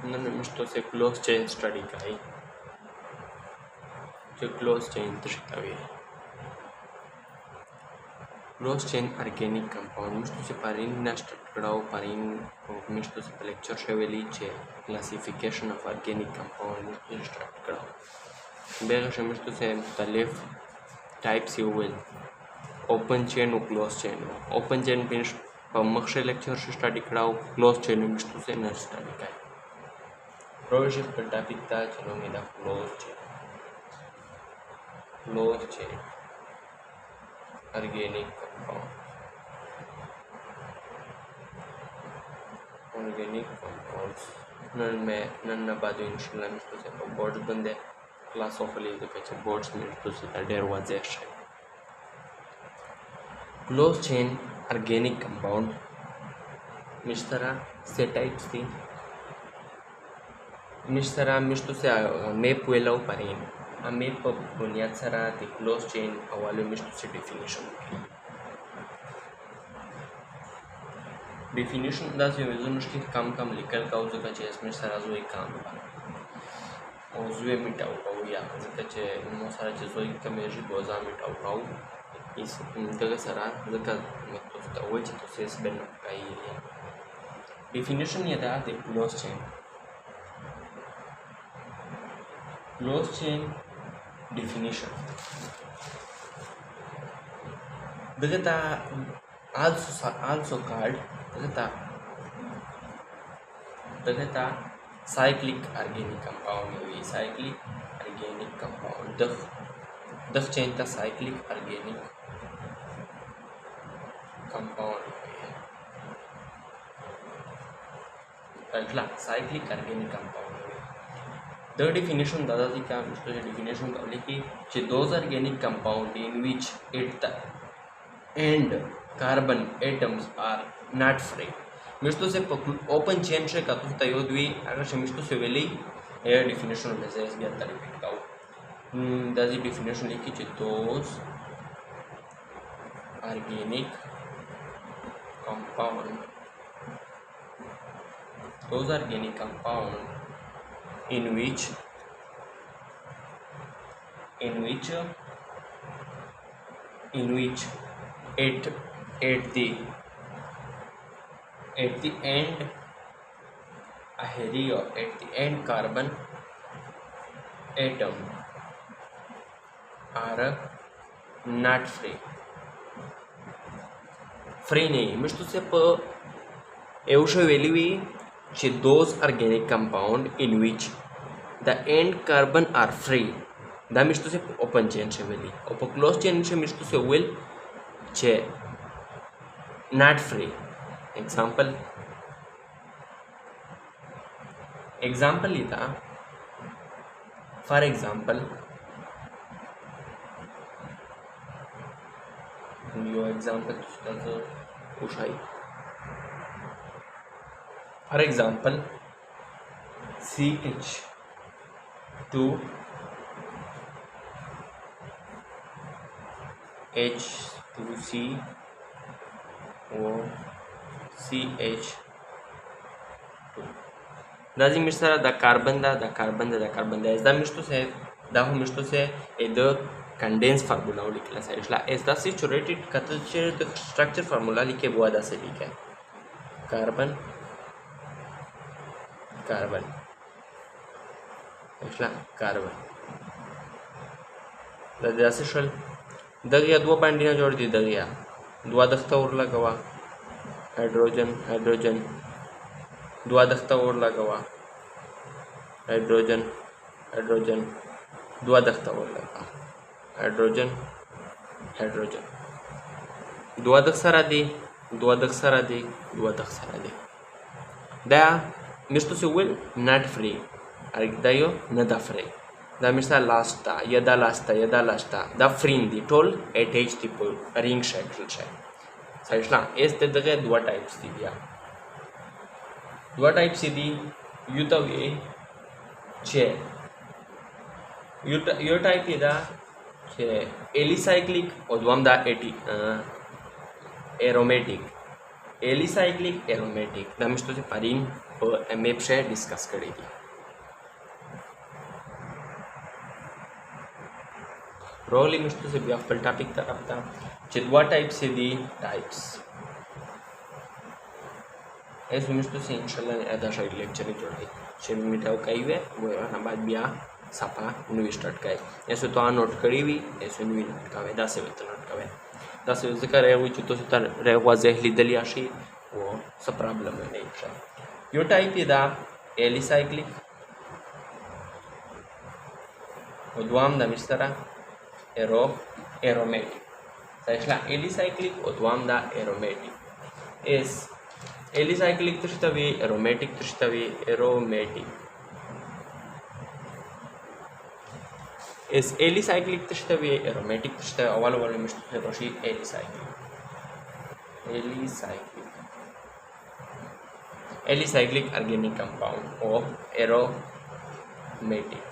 نن مشتو سے کلوز چین سٹڈی کرائی جو کلوز چین تشکاوی کلوز چین آرګینیک کمپاوند مشتو سے پارین نشټ کړهو پارین مشتو سے لیکچر شویلی چې کلاسیفیکیشن اف آرګینیک کمپاوند مشتو سٹارټ کړهو بیغه مشتو سے مختلف ټایپس یو ویل اوپن چین او کلوز چین اوپن چین په مخشه لیکچر شو سٹڈی کړهو کلوز چین مشتو سے نه سٹڈی کړه پروژیک پر ټاپک تا چلو می دا کلوز چین آرګینیک compounds नन بعد इंशाल्लाह مشتو से बोर्ड्स बंदे क्लास ऑफ ली तो कच्चे बोर्ड्स मشتو से ढेर वाضح है क्लोज चेन ऑर्गेनिक कंपाउंड मिश्तरा से टाइप्स थी मिश्तरा मشتو से मैप वेलाव परेन आ मैप पर बुनियाद सरा दी क्लोज चेन अवालो मشتو से डेफिनेशन डेफिनेशन دا چې وزن کې کم لیکل کاوه ځکه چې اسمه سره زوی کام او زوی میټاو او یا ځکه چې نو سره چې زوی کمیږي 2000 میټاو کاو اس دغه سره ځکه مطلب ته وایي چې تاسو یې سبن کوي डेफिनेशन ये था द क्लोज चेन डेफिनेशन दगता also called दगता cyclic organic compound हुई cyclic organic compound दख चेन था cyclic organic compound cyclic organic compound the definition दादाजी का मुझे definition का लिखी कि those organic compound in which at the end carbon atoms are not free मिश्तो से ओपन चेन से कतु तयोद्वी अगर से मिश्तो से वेली ये definition में से इसलिए अंतर रिपीट काउ दादाजी definition लिखी कि those organic compound in which at the end carbon atom are not free नहीं मिश्तो से प एवढं वेली चे those organic compound in which the end carbon are free दा मिश्तो से ओपन चेन से वेली ओपन क्लोज चेन से मिश्तो से वेल चे not free example लिता for example yo example उशाई for example CH2 Daji Mishra the carbon दा एज दा मिश्तो से दा हो मिश्तो से ए द कंडेंस फार्मूला लिखला है इसला एज दा सैचुरेटेड कतचे द स्ट्रक्चर फार्मूला लिखे बुआ दा से लिखे कार्बन इसला कार्बन दा से शल दगिया दो बांडियां जोड़ दी दगिया दुआ दख्ता और लगावा हाइड्रोजन दुआ दख्ता और लगावा हाइड्रोजन दुआ दख्ता और लगा हाइड्रोजन दुआ दख सारा दी दा मिश्तो से विल नॉट फ्री दायो नदा फ्री दा मिश्ता लास्टा यदा लास्टा दा फ्री दी टोल एट एच टिपल रिंग शेकल छे साइडला एस ते दगे दुआ टाइप्स दी युतवे छे यो टाइप इदा छे एलिसाइक्लिक और द्वम दा एरोमेटिक एलिसाइक्लिक एरोमेटिक damit तो पारीन एमएप से डिस्कस करेगी रोली मिस्टर से बियाफल टॉपिक तरफ था चिदवा टाइप से दी टाइप्स ऐसे मिस्टर से इंशाल्लाह ऐसा शायद लेक्चर जोड़ाई शेम मिटाओ कई वे वो ना बाद बिया सापा न्यू स्टार्ट का ऐसे तो आ नोट करी हुई ऐसे न्यू नोट का वे 10 से नोट का वे 10 से ज़िक्र है वो तो सितर रेवा ज़हली दलियाशी वो सब प्रॉब्लम है नहीं शायद यो टाइप इदा एलिसाइक्लिक वो दुआम दा मिस्टरा एरोमेटिक सैशला एलिसाइक्लिक और दुआम दा एरोमेटिक इस एलिसाइक्लिक तश्तवी एरोमेटिक तश्तवी एरोमेटिक इस एलिसाइक्लिक तश्तवी एरोमेटिक तश्तवी अवल वाले मिस्टर रोशी एलिसाइक्लिक ऑर्गेनिक कंपाउंड और एरोमेटिक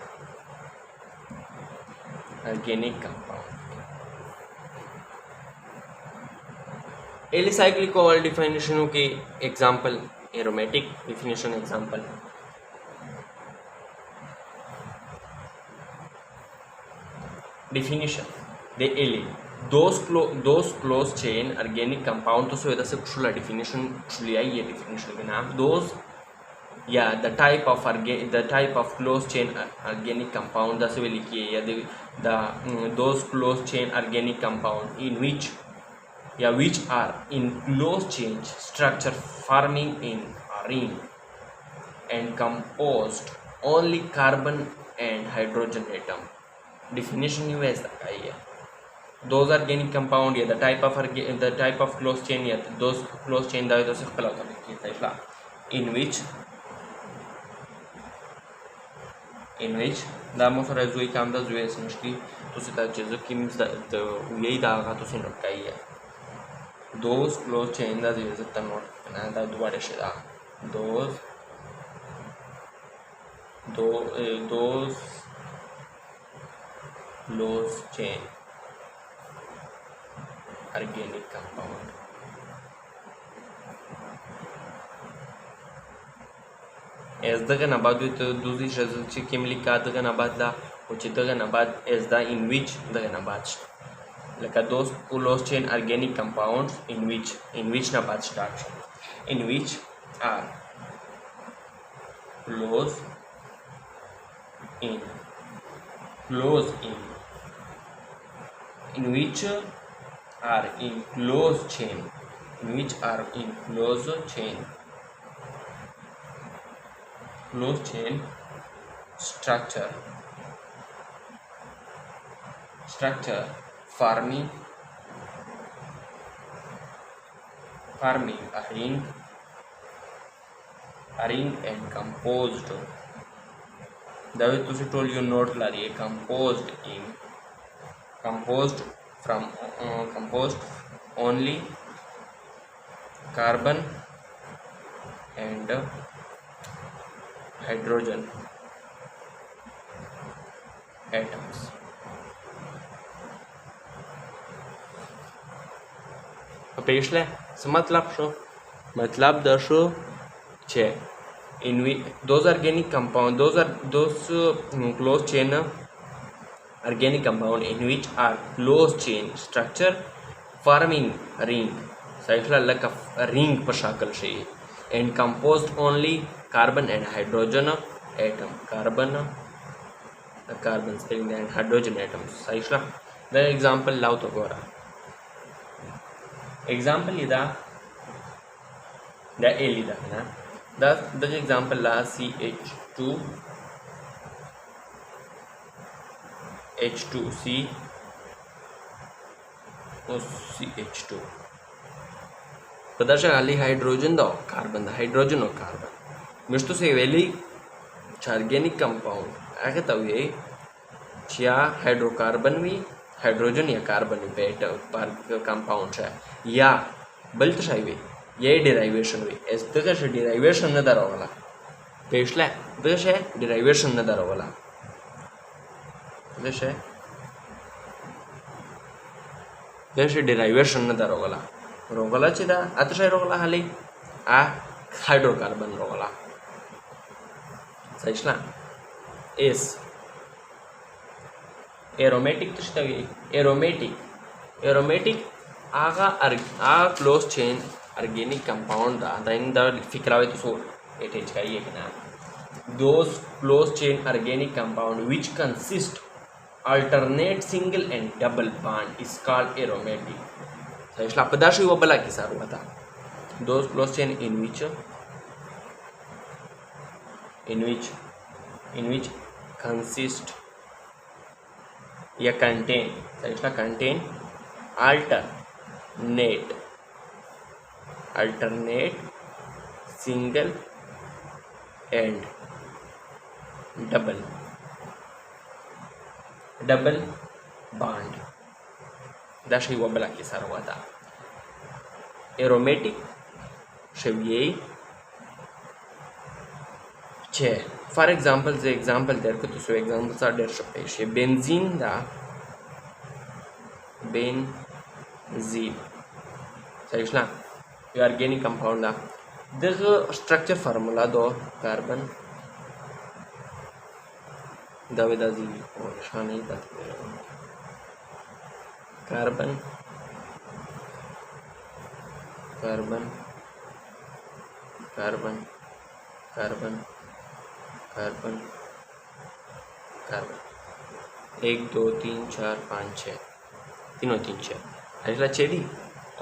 ऑर्गेनिक कंपाउंड एलिसाइक्लिक को और डिफिनेशनों के example aromatic definition example definition the eli those close chain organic compound तो सो से कुछ definition कुछ लिया ये definition के नाम those the type of close chain organic compound दस वे लिखिए या those close chain organic compound in which are in close chain structure forming in a ring and composed only carbon and hydrogen atom definition you as those organic compound या the type of close chain या those close chain दावे तो से खपला होता है in which दामो फर जोई काम दा जोई समझती तो से ता चीज़ों की तो यही दागा तो से नोट काई है those close chain दा जोई से ता नोट ना दा दोबारा से दा those close chain organic compound as daga nabad to दूसरी शब्द किमलिका daga nabad la which daga nabad as the in which daga nabad like those close chain organic compounds in which nabad start in which are close in which are in close chain structure forming a ring and composed दावे तो से told you note ला रही है composed only carbon and hydrogen atoms पेशले मतलब शो मतलब दर्शो छे in which those organic compound those close chain organic compound in which are close chain structure forming a ring cycle like a ring पर शाकल से and composed only carbon and hydrogen atom carbon and hydrogen atoms cycle the example लाओ तो गोरा example इदा the L इदा ना the example la CH2 H2C और CH2 प्रदर्शन खाली हाइड्रोजन दो कार्बन हाइड्रोजन और कार्बन मिश्तो से वेली ऑर्गेनिक कंपाउंड आगे तब ये क्या हाइड्रोकार्बन भी हाइड्रोजन या कार्बन बेट पर कंपाउंड है या बल्त शायद ये डेराइवेशन हुई इस तरह से डेराइवेशन न दर वाला पेशला तरह से डेराइवेशन न दर वाला तरह से डेराइवेशन न दर वाला روغلا چې دا اته روغلا هلي هایدروکاربن روغلا صحیح شلا اس एरोमेटिक तो šta je एरोमेटिक आगा क्लोज चेन ऑर्गेनिक कंपाउंड दा इन द फिक्रावे तो सो इट इज का ये ना those close chain organic compound which consist alternate single and double bond is called aromatic सही इसला पदार्थ वो बला की सारू बता those close chain in which consist या contain सही इसला contain alternate single and double bond दाशी वो बला की सारू बता एरोमेटिक शब्ये छे फॉर एग्जांपल जे एग्जांपल देर को तो सो एग्जांपल सा देर शकते शे बेंजीन सही ना ये ऑर्गेनिक कंपाउंड दा देर स्ट्रक्चर फार्मूला दो कार्बन दावेदाजी और शानी carbon carbon carbon carbon carbon carbon 1 2 3 4 5 6 तीनों 3 6 ऐसा चेडी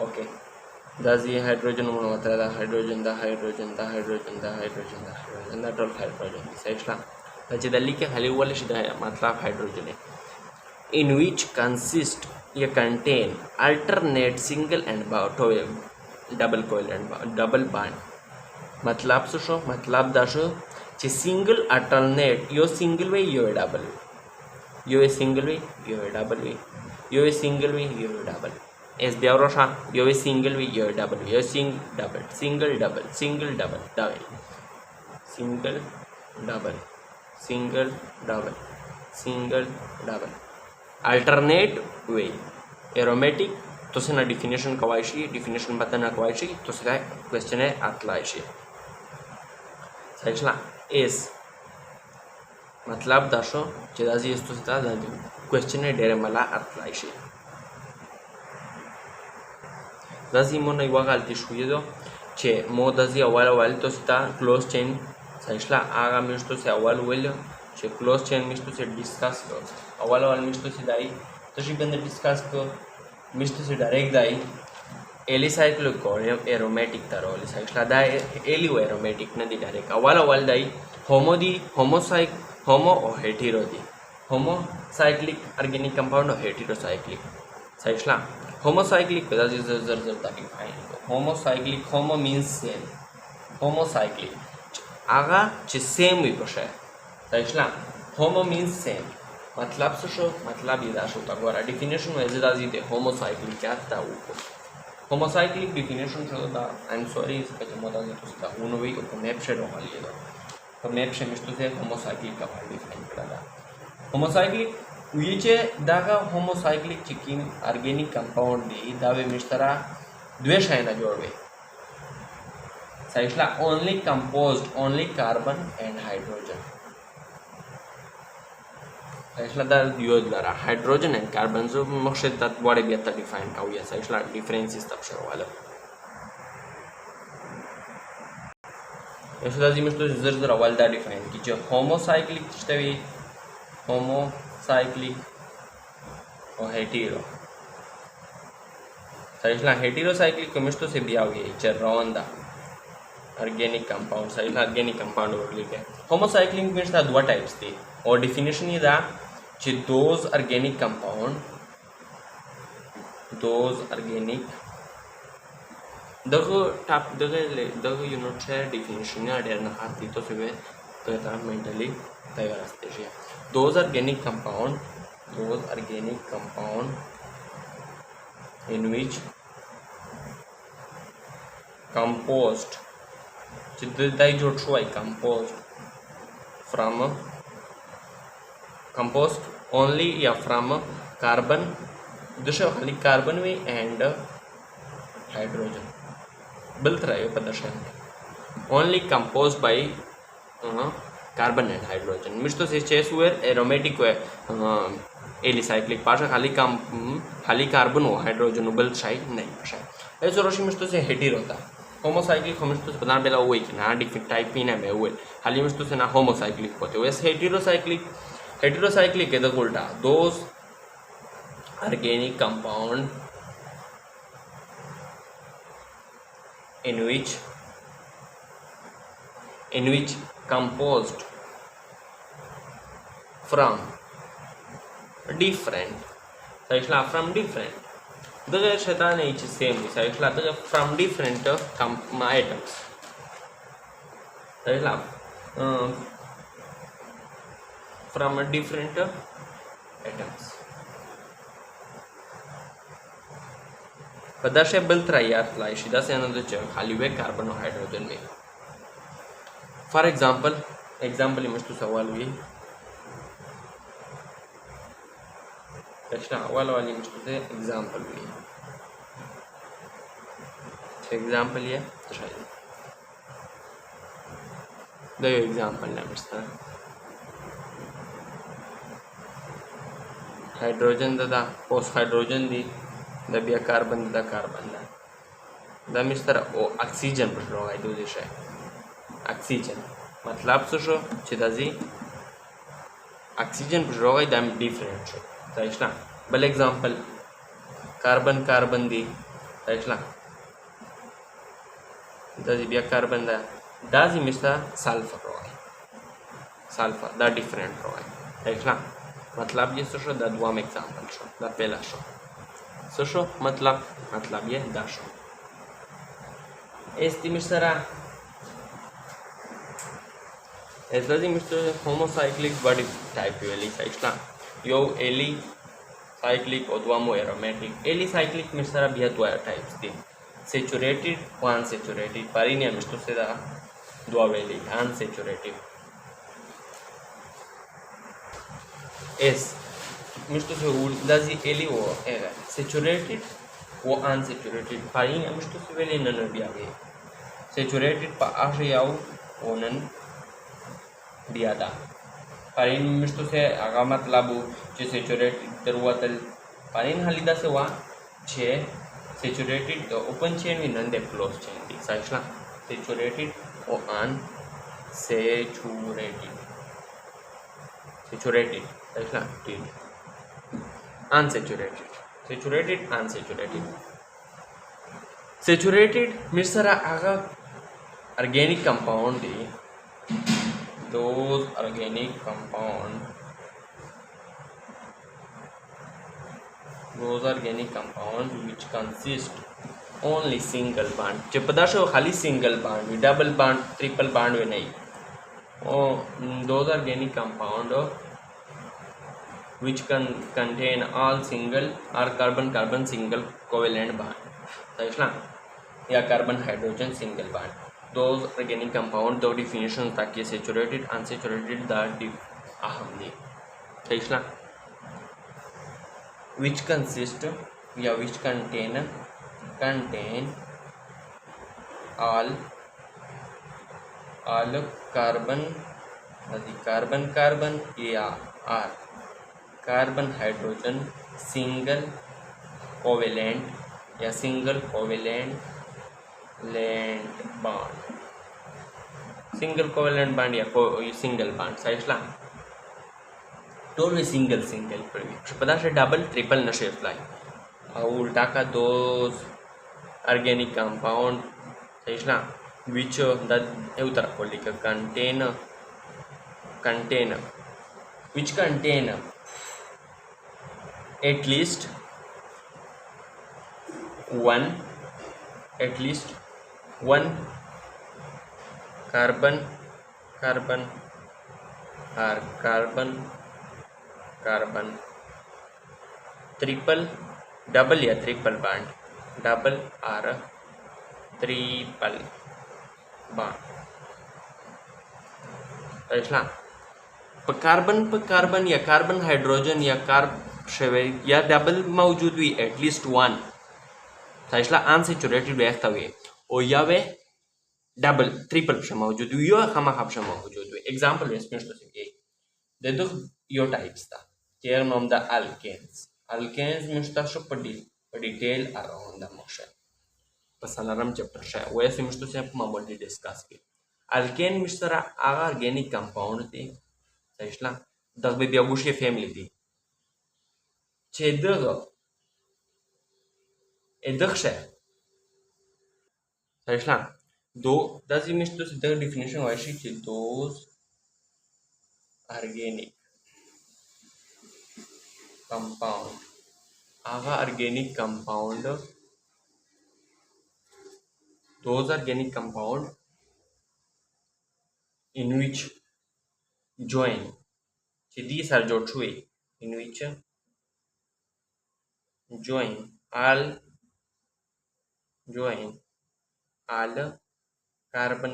ओके दाज ये हाइड्रोजन म्हणून वापरला हाइड्रोजन दा टोल हाइड्रोजन सही त्याच्यातली की खाली वाले शिदा मतलब हाइड्रोजन है इन विच कंसिस्ट ये contain alternate single and double कोइल एंड डबल बॉन्ड मतलब शो मतलब दाशो चे सिंगल अल्टरनेट यो सिंगल वे यो डबल यो सिंगल वे यो डबल वे यो सिंगल वे यो डबल एस बेवरोशा यो सिंगल वे यो डबल यो सिंगल डबल अल्टरनेट वे एरोमेटिक तो से ना डिफिनेशन कवायशी डिफिनेशन बताना कवायशी तो से काय क्वेश्चन है आतलायशी सही एस मतलब दाशो चेदाजी इस्तो से दादी क्वेश्चन है डेरे मला आतलायशी दाजी मो नहीं वागालती शुये दो चे मो दाजी अवाल तो से क्लोज चेन सही आगा मिस्तो से अवाल वेल्यो चे क्लोज चेन मिस्तो से डिस्कस को अवाल मिस्तो से दाई तशी बंद डिस्कस को मिस्तो से डायरेक्ट दाई एलिसाइक्लिक को एरोमेटिक तारो एलिसाइक्ला दाई एलियो एरोमेटिक नदी डायरेक्ट अवाल दाई होमो और हेटेरो दी होमोसाइक्लिक ऑर्गेनिक कंपाउंड और हेटेरोसाइक्लिक सही होमोसाइक्लिक को दाजी जर ताकि फाइन होमोसाइक्लिक होमो मींस सेम होमोसाइक्लिक आगा चे सेम वी पोशे सही होमो मींस सेम मतलब शो मतलब ये दाशो तगवारा डिफिनेशन में दाजी दे होमोसाइक्लिक क्या था वो होमोसाइक्लिक डिफिनेशन जो दा आई एम सॉरी इसका जो मोदा जो था उन वे को मैप शेड हो लिया तो मैप से मिस्टो से होमोसाइक्लिक का वाल डिफाइन करा दा होमोसाइक्लिक ये दागा होमोसाइक्लिक चिकिन ऑर्गेनिक कंपाउंड दी दावे मिस्टरा द्वेष है ना जोड़वे सही only composed only carbon and hydrogen सही योद्वारा हाइड्रोजन एंड कार्बन जो मकसद तात बड़े भी आता डिफाइन का हुआ सही डिफरेंस इस तबशर वाला ऐसा जी मिस्टर जर अवल दा डिफाइन की जो होमोसाइक्लिक तवी होमोसाइक्लिक और हेटेरो सही हेटेरोसाइक्लिक मिस्टर से भी हुई है रवंदा ऑर्गेनिक कंपाउंड सही ऑर्गेनिक कंपाउंड और लिखे होमोसाइक्लिक मीन्स दा दो टाइप्स थी और डिफिनेशन ये दा चे those organic compound those organic दगो यूनिट है डिफिनेशन या डेर ना हाथी तो फिर तो ता मेंटली तैयार असते है those organic compound in which composed चित्रताई जो ट्राई composed only या from carbon दूसरा खाली कार्बन वे hydrogen. Biltray पदार्थ only composed by carbon and hydrogen. Means to say chase where aromatic alicyclic Pasha खाली कार्बन हो हाइड्रोजन बल साइड नहीं पाशा ऐसे रोशी मिस तो से हेटेरो था होमोसाइक्लिक मिस तो बता बेला हुए कि ना डिफरेंट टाइप पीना में हुए खाली मिस तो से ना होमोसाइक्लिक होते हुए हेटेरोसाइक्लिक के द उल्टा दोस organic compound in which composed from different from different the shaitan is same from different items from different atoms पदार्थ बिल्ट्राइयार सीधा से खाली हुए कार्बन और हाइड्रोजन में फॉर एग्जाम्पल मस्त सवाल हुई अव्वल वाली मस्त से एग्जाम्पल हुई एग्जाम्पल ये दो एग्जाम्पल है मस्त हाइड्रोजन दादा पोस्ट हाइड्रोजन दी दबिया कार्बन द मिस्टर ओ ऑक्सीजन पर रोगाई दो दिशा ऑक्सीजन मतलब सो चिदाजी ऑक्सीजन पर रोगाई दम डिफरेंट शो ताइशला बल एग्जांपल कार्बन दी ताइशला दाजी बिया कार्बन दाजी मिस्टर सल्फर रोगाई सल्फर द डिफरेंट रोगाई ताइशला मतलब ये सो द दुआम एग्जांपल शो द पहला शो सो मतलब ये दाशो este मिस्टरा ऐसा मिस्टर होमोसाइक्लिक बॉडी टाइप एलिसाइक्ला यो एलिसाइक्लिक ओद्वामो एरोमेटिक एलिसाइक्लिक मिस्टरा बिया दो टाइप्स दी सैचुरेटेड और अनसैचुरेटेड पारिनिया मिस्टर से दा दो वेली अनसैचुरेटेड एस मिस्टर से दाजी एली वो सैचुरेटेड वो अनसैचुरेटेड फाइन मिस्टर से वेली नन भी आ गई सैचुरेटेड पा आशे याव वो नन दिया था फाइन मिस्टर से आगा मतलब जो सैचुरेटेड दरुआतल फाइन हालिदा से हुआ छे सैचुरेटेड ओपन चेन भी नन दे क्लोज चेन दी साइक्ला सैचुरेटेड वो अनसैचुरेटेड साइक्ला ठीक Saturated Mishra Agha organic compound the those organic compound which consist only single bond जब पदार्थ हो खाली single bond double bond triple bond में नहीं those organic compound which can contain all single or carbon single covalent bond समझना या carbon hydrogen single bond those organic compound दो definitions ताकि saturated unsaturated द अहम दी समझना which consist या which contain all carbon या R carbon hydrogen single covalent या single covalent bond या सिंगल बॉन्ड साइजला टोल सिंगल पता है डबल ट्रिपल नशे फ्लाई उल्टा का दो ऑर्गेनिक कंपाउंड साइजला विच द उतर कोली का contain which contain at least one carbon triple double या triple bond double or triple bond ऐसा कार्बन या कार्बन हाइड्रोजन या या डबल मौजूद हुई at least one سيطلع unsaturated react وي وياوي دبل تريبل بشا موجود ويا خما بشا موجود example اسمش تو سيجي ده يو types تا كير نوم دا alkanes مش تا شو بدي detail around the motion بس أنا رم chapter شاء ويسي مش تو سيب ما بدي discuss كي alkane مش ترى أغا organic compound دي سيطلع ده بيبيعوشي family دي چه دغشه سيطلع دو das ist nicht das der definition weiß ich those organic compound aga organic compound those organic compound in which join these are jotwe in which join all carbon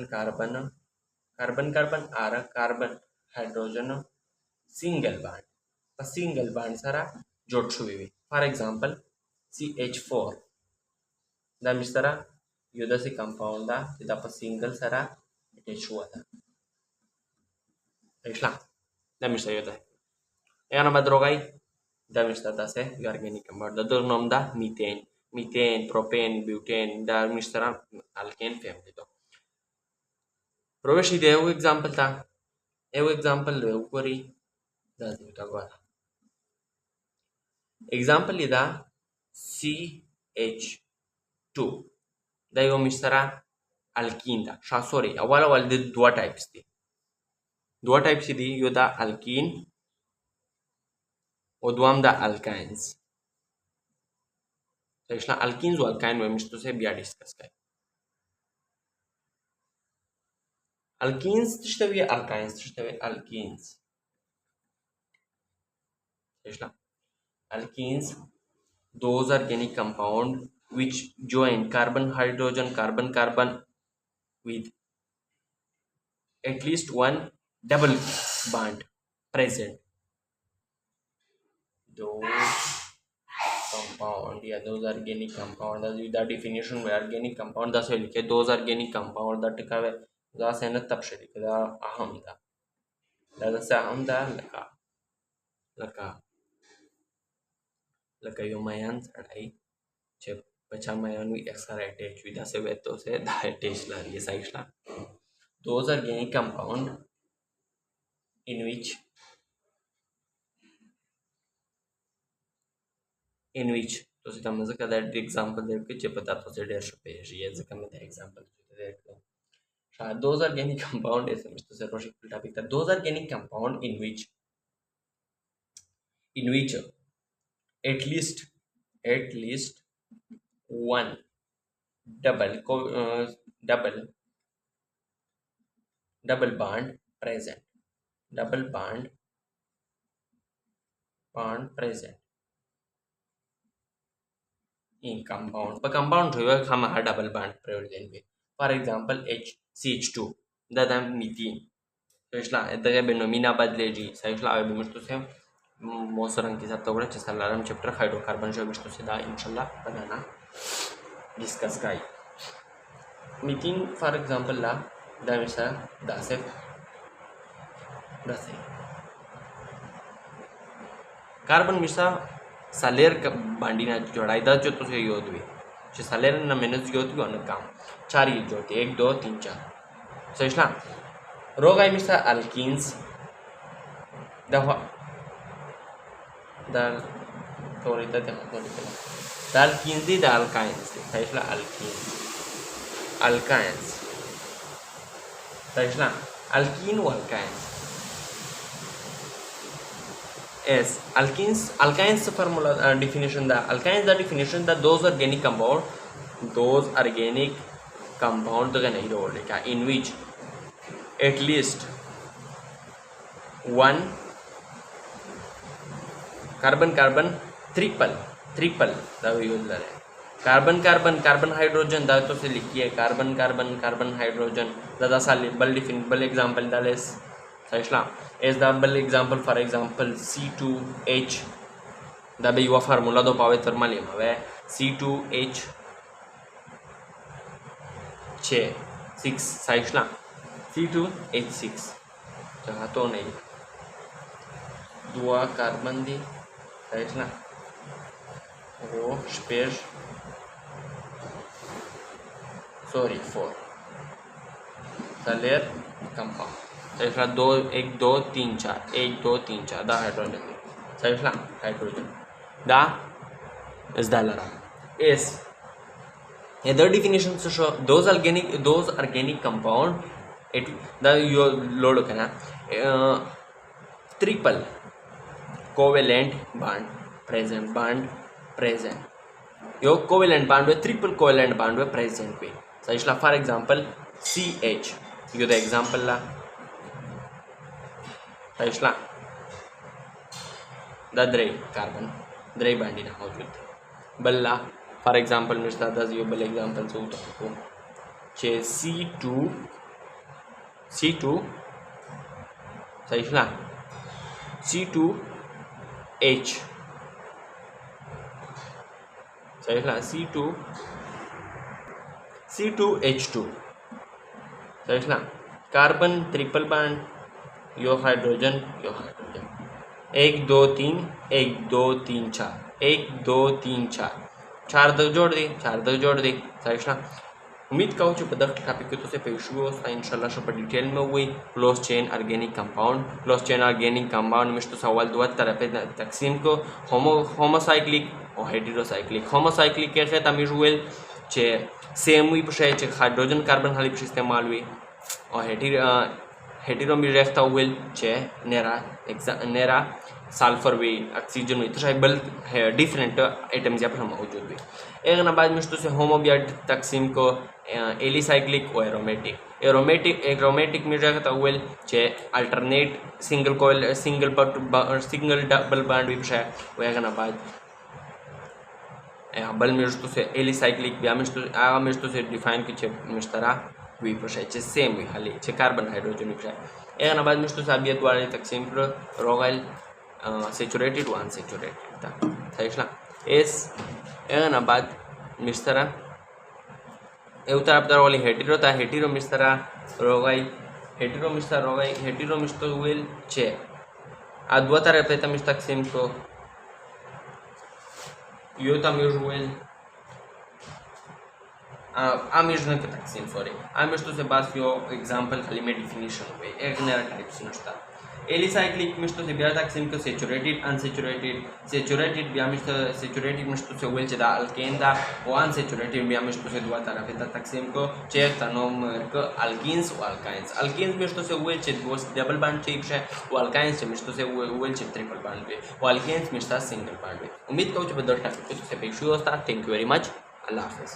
are carbon hydrogen single bond a single bond sara jotchuvi for example CH4 da mistara yoda se compound da ida pa single sara attach hua tha isla da mistara yoda yana madrogai da mistara da se organic compound da dor nom da methane propane butane da mistara alkane family to provesh ide eu example ta eu example eu kori da zita agora example ida CH2 da eu mistara alkene da sorry awal de dua types di eu da alkene o duam da alkynes so alkenes o alkyne में मिश्र से बिया discuss कर alkenes تشتوي alkynes تشتوي alkenes alkenes those organic compound which join carbon hydrogen carbon with at least one double bond present those compound those organic compound the definition of organic compound that's why लिखे those organic compound that का ذا سنة تبشر كذا أهم ده لا سهم ده لك يوميان سرعي जब बच्चा mayan we extra attach with से वेतो से दा attach ला ये side ला those organic compound in which तो सीधा मज़े का दैट एग्जांपल दे के जब बता तो से 150 पेज ये जगह में दा एग्जांपल दे दो those organic compound is Mr. Seroshik topic that those organic compound in which at least one double bond present in compound but compound जो है हम हर double bond present में for example CH2 ده methane سيطلع الدغه بنومينا بدلجي سيطلع بمشتو سهم موصرا كتاب تقول تسال العالم chapter hydrocarbon जो مشتو से दा इंशाल्लाह बनाना discuss गाई methane for example La da मिसा दासे कार्बन मिसा सालेर बांडीना जोड़ाई दा जो तो से योद भी जे सालेर ना मेहनत योद भी अन काम 4 ये जोड़ते 1 2 3 4 सही रोग आई मिसा alkenes da थोड़ी ता alkenes di da alkynes सही alkynes सही alkene or alkynes yes alkynes formula definition the alkynes the definition that those organic compound तो नहीं रोल लिखा in which at least one carbon triple दा यूज ले carbon hydrogen दा तो से लिखिए carbon hydrogen दा साल बल example दा लेस सही as the bell example for example C2H da be your formula do पावे thermal में वे C2H છે 6 સાઈશલા C2H6 ચાहतो नहीं दुआ कार्बन दी साइशला वो स्पेस सॉरी 4 सलेर कंपाउंड साइशला 2 1 2 3 4 1 2 3 4 दा हाइड्रोजन साइशला हाइड्रोजन दा is dallara is other definition to show those organic compound it the your load kana triple covalent bond present yo covalent bond with triple covalent bond with present way so isla for example CH you the example la so isla the dry carbon dry bond in mawjud बल्ला for example मेरे साथ यो बल example से उतारो चे C2 सही ना C2H सही ना C2H2 सही ना कार्बन ट्रिपल बॉन्ड यो हाइड्रोजन 1 2 3 1 2 3 4 1 2 3 4 4 तक जोड़ दी सही ना उम्मीद करूँ कि पदक टॉपिक तो से पेश हुआ उसका इंशाल्लाह शो पर डिटेल में हुई क्लोज चेन ऑर्गेनिक कंपाउंड में तो सवाल दो तरह तकसीम को होमोसाइक्लिक और हेटेरोसाइक्लिक कैसे तमीज हुए चे सेम हुई पशे चे हाइड्रोजन कार्बन खाली पशे इस्तेमाल हुई और हेटेरो में रहता हुए चे नेरा सल्फर भी ऑक्सीजन हुई तो शायद बल डिफरेंट आइटम्स यहाँ पर मौजूद हुई एक ना बाद में से होमोबियाट तकसीम को एलिसाइक्लिक और एरोमेटिक में रहता हुए चे अल्टरनेट सिंगल डबल बॉन्ड भी शायद वो एक ना बाद बल में से एलिसाइक्लिक भी में से डिफाइन की चे मिश्तरा हुई शायद चे सेम हुई खाली चे कार्बन हाइड्रोजन भी शायद एक ना बाद में से अबियत वाले तकसीम पर रोगाइल सेचुरेटेड व अनसेचुरेटेड था सही ना एस एना बाद मिश्तरा उत्तर आपदार वाली हेटेरो था हेटेरो मिश्तरा रोगाई हेटेरो मिश्तर हुएल छे अद्वता रहता है तमिश तकसीम को यो तमिश हुएल आमिर न के तकसीम सॉरी आमिर तो से बात यो एग्जांपल खाली में डिफिनेशन हुए एक नया टाइप से नष्टा एलिसाइक्लिक मिश्तों से बिया तकसीम को सेचुरेटेड बिया मिश्तों सेचुरेटेड मिश्तों से हुए चदा अल्केन दा वो अनसेचुरेटेड बिया मिश्तों से दुआ तरह पे तकसीम को चेक तनोमर को अल्कीन्स और अल्काइंस मिश्तों से हुए चद वो डबल बॉन्ड चेक है वो अल्काइंस मिश्तों से हुए चद ट्रिपल बॉन्ड पे वो अल्केन्स मिश्ता सिंगल बॉन्ड पे उम्मीद करूँ कि बदल टॉपिक तो से पेश होता थैंक यू वेरी मच अल्लाह हाफिज़।